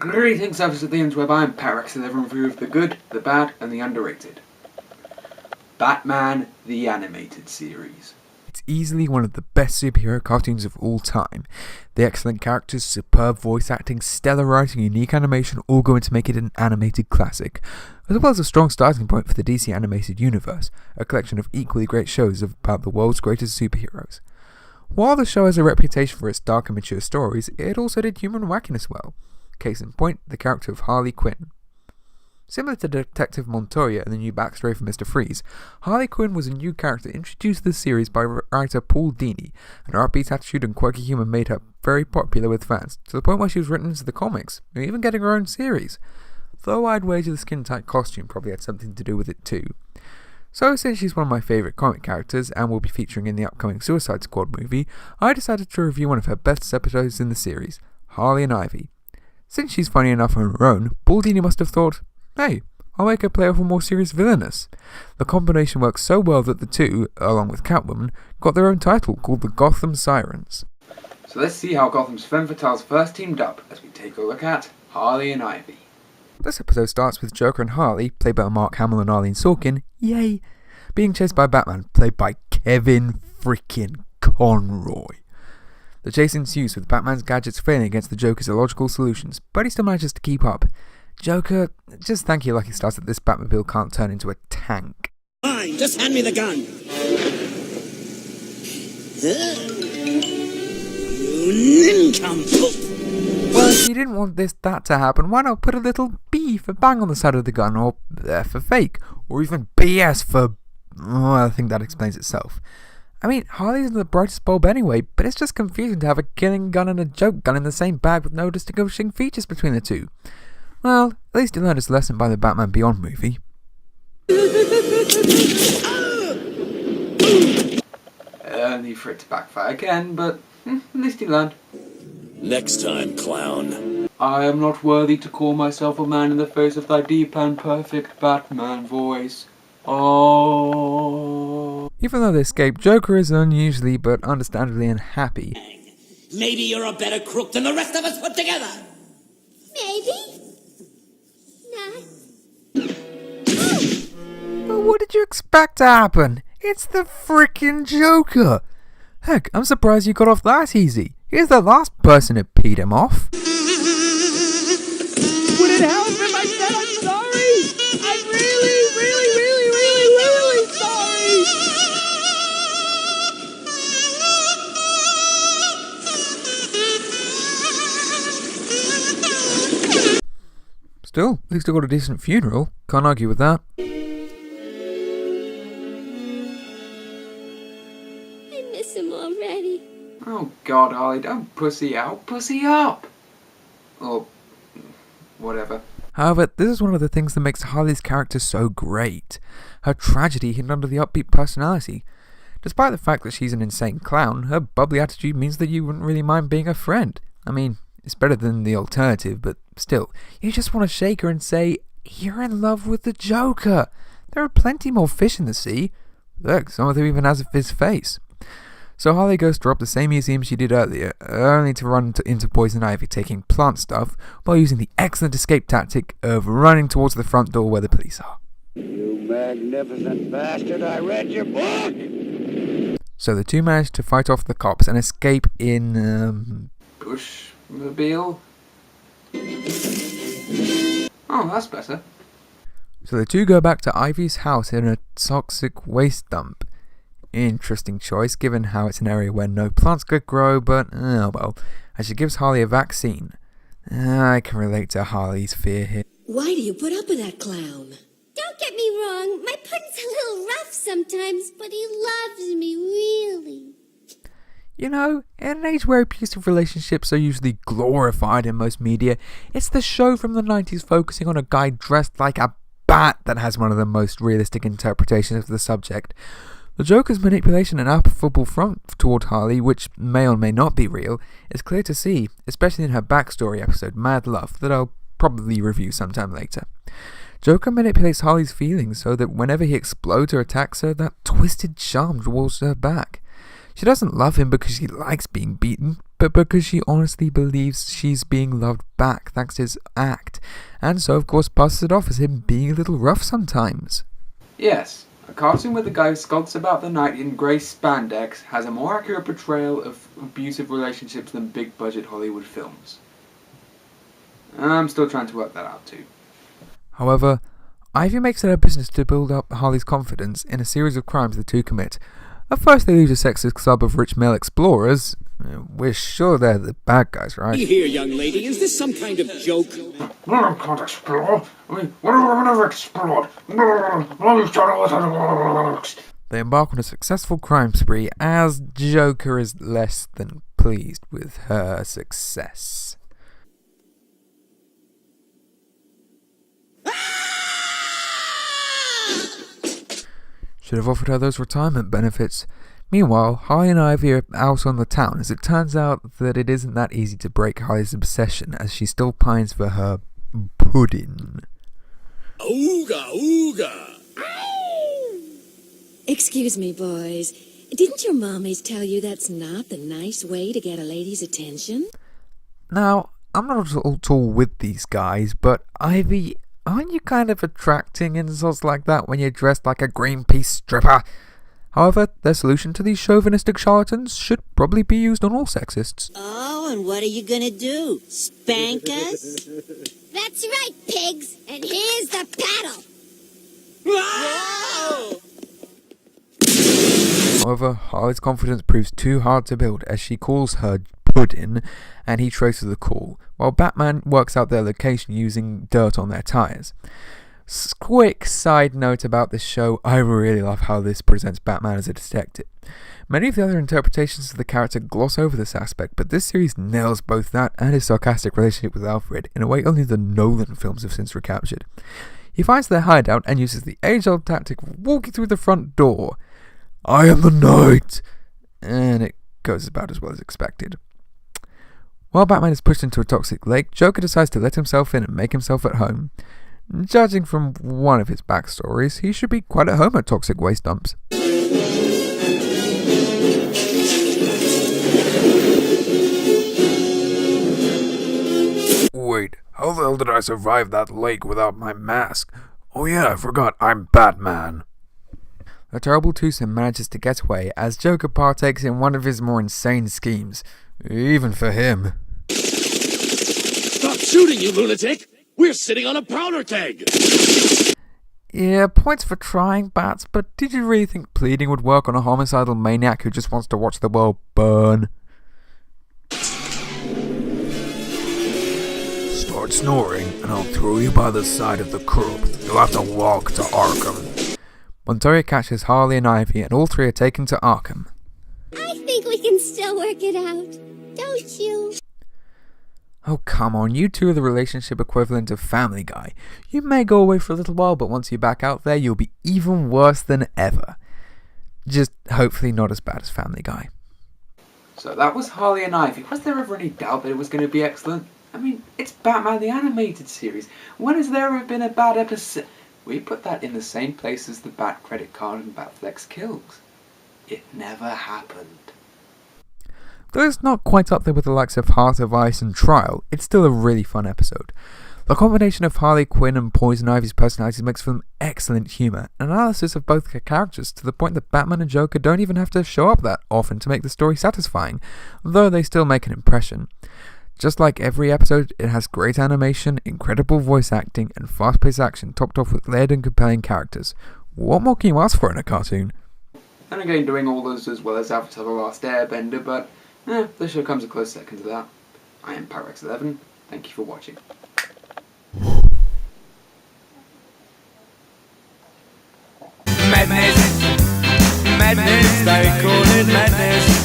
Greetings, service of the interweb. I'm Parax, and everyone review of the good, the bad, and the underrated. Batman the Animated Series. It's easily one of the best superhero cartoons of all time. The excellent characters, superb voice acting, stellar writing, unique animation all go in to make it an animated classic, as well as a strong starting point for the DC animated universe, a collection of equally great shows about the world's greatest superheroes. While the show has a reputation for its dark and mature stories, it also did human wackiness well. Case in point, the character of Harley Quinn. Similar to Detective Montoya and the new backstory for Mr. Freeze, Harley Quinn was a new character introduced to the series by writer Paul Dini, and her upbeat attitude and quirky humour made her very popular with fans, to the point where she was written into the comics, and even getting her own series. Though I'd wager the skin-tight costume probably had something to do with it too. So since she's one of my favourite comic characters, and will be featuring in the upcoming Suicide Squad movie, I decided to review one of her best episodes in the series, Harley and Ivy. Since she's funny enough on her own, Paul Dini must have thought, hey, I'll make her play off a more serious villainess. The combination works so well that the two, along with Catwoman, got their own title called the Gotham Sirens. So let's see how Gotham's femme fatales first teamed up as we take a look at Harley and Ivy. This episode starts with Joker and Harley, played by Mark Hamill and Arlene Sorkin, yay, being chased by Batman, played by Kevin freaking Conroy. The chase ensues with Batman's gadgets failing against the Joker's illogical solutions, but he still manages to keep up. Joker, just thank your lucky stars that this Batmobile can't turn into a tank. Fine, just hand me the gun. You nincompoop. Well, if you didn't want that to happen, why not put a little B for bang on the side of the gun, or F for fake, or even BS for... well, I think that explains itself. I mean, Harley isn't the brightest bulb anyway, but it's just confusing to have a killing gun and a joke gun in the same bag with no distinguishing features between the two. Well, at least he learned his lesson by the Batman Beyond movie. Only for it to backfire again, but at least he learned. Next time, clown. I am not worthy to call myself a man in the face of thy deep and perfect Batman voice. Oh. Even though they escape, Joker is unusually but understandably unhappy. Maybe you're a better crook than the rest of us put together. Maybe. Not. But what did you expect to happen? It's the frickin' Joker! Heck, I'm surprised you got off that easy. He's the last person who peed him off. Would it help if I said I'm sorry? I'm really sorry! Still, at least I got a decent funeral. Can't argue with that. I miss him already. Oh God, Harley, don't pussy out. Pussy up! Or whatever. However, this is one of the things that makes Harley's character so great. Her tragedy hidden under the upbeat personality. Despite the fact that she's an insane clown, her bubbly attitude means that you wouldn't really mind being her friend. I mean, it's better than the alternative, but still, you just want to shake her and say, you're in love with the Joker. There are plenty more fish in the sea. Look, some of them even has his face. So Harley goes to rob the same museum she did earlier, only to run into Poison Ivy taking plant stuff, while using the excellent escape tactic of running towards the front door where the police are. You magnificent bastard, I read your book! So the two manage to fight off the cops and escape in, Bushmobile? Oh, that's better. So the two go back to Ivy's house in a toxic waste dump. Interesting choice, given how it's an area where no plants could grow, but, oh well, as she gives Harley a vaccine. I can relate to Harley's fear here. Why do you put up with that clown? Don't get me wrong, my pudding's a little rough sometimes, but he loves me, really. You know, in an age where abusive relationships are usually glorified in most media, it's the show from the 90s focusing on a guy dressed like a bat that has one of the most realistic interpretations of the subject. The Joker's manipulation and affable front toward Harley, which may or may not be real, is clear to see, especially in her backstory episode, Mad Love, that I'll probably review sometime later. Joker manipulates Harley's feelings so that whenever he explodes or attacks her, that twisted charm draws her back. She doesn't love him because she likes being beaten, but because she honestly believes she's being loved back thanks to his act, and so of course passes it off as him being a little rough sometimes. Yes, a cartoon where the guy who skulks about the night in grey spandex has a more accurate portrayal of abusive relationships than big budget Hollywood films. I'm still trying to work that out too. However, Ivy makes it her business to build up Harley's confidence in a series of crimes the two commit. At first they leave a sexist club of rich male explorers. We're sure they're the bad guys, right? Here, young lady, is this some kind of joke? I can't explore. I mean, what have I never explored? They embark on a successful crime spree as Joker is less than pleased with her success. Should have offered her those retirement benefits. Meanwhile, Harley and Ivy are out on the town as it turns out that it isn't that easy to break Harley's obsession as she still pines for her pudding. Ooga, ooga! Excuse me, boys. Didn't your mommies tell you that's not the nice way to get a lady's attention? Now, I'm not at all with these guys, but Ivy, aren't you kind of attracting insults like that when you're dressed like a Greenpeace stripper? However, their solution to these chauvinistic charlatans should probably be used on all sexists. Oh, and what are you gonna do? Spank us? That's right, pigs. And here's the paddle. Whoa! However, Harley's confidence proves too hard to build as she calls her pudding and he traces the call, while Batman works out their location using dirt on their tyres. Quick side note about this show, I really love how this presents Batman as a detective. Many of the other interpretations of the character gloss over this aspect, but this series nails both that and his sarcastic relationship with Alfred in a way only the Nolan films have since recaptured. He finds their hideout and uses the age-old tactic of walking through the front door. I am the knight! And it goes about as well as expected. While Batman is pushed into a toxic lake, Joker decides to let himself in and make himself at home. Judging from one of his backstories, he should be quite at home at toxic waste dumps. Wait, how the hell did I survive that lake without my mask? Oh yeah, I forgot, I'm Batman. The terrible twosome manages to get away as Joker partakes in one of his more insane schemes, even for him. Stop shooting, you lunatic! We're sitting on a powder keg! Yeah, points for trying, Bats, but did you really think pleading would work on a homicidal maniac who just wants to watch the world burn? Start snoring, and I'll throw you by the side of the curb. You'll have to walk to Arkham. Montoya catches Harley and Ivy, and all three are taken to Arkham. I think we can still work it out. Don't you? Oh, come on, you two are the relationship equivalent of Family Guy. You may go away for a little while, but once you're back out there, you'll be even worse than ever. Just hopefully not as bad as Family Guy. So that was Harley and Ivy. Was there ever any doubt that it was going to be excellent? I mean, it's Batman the Animated Series. When has there ever been a bad episode? We put that in the same place as the Bat credit card and Batflex kills. It never happened. Though it's not quite up there with the likes of Heart of Ice and Trial, it's still a really fun episode. The combination of Harley Quinn and Poison Ivy's personalities makes for them excellent humour and analysis of both their characters to the point that Batman and Joker don't even have to show up that often to make the story satisfying, though they still make an impression. Just like every episode, it has great animation, incredible voice acting, and fast-paced action topped off with layered and compelling characters. What more can you ask for in a cartoon? And again, doing all those as well as Avatar The Last Airbender, but the show comes a close second to that. I am Pyrex11. Thank you for watching. Madness, madness, they call it madness.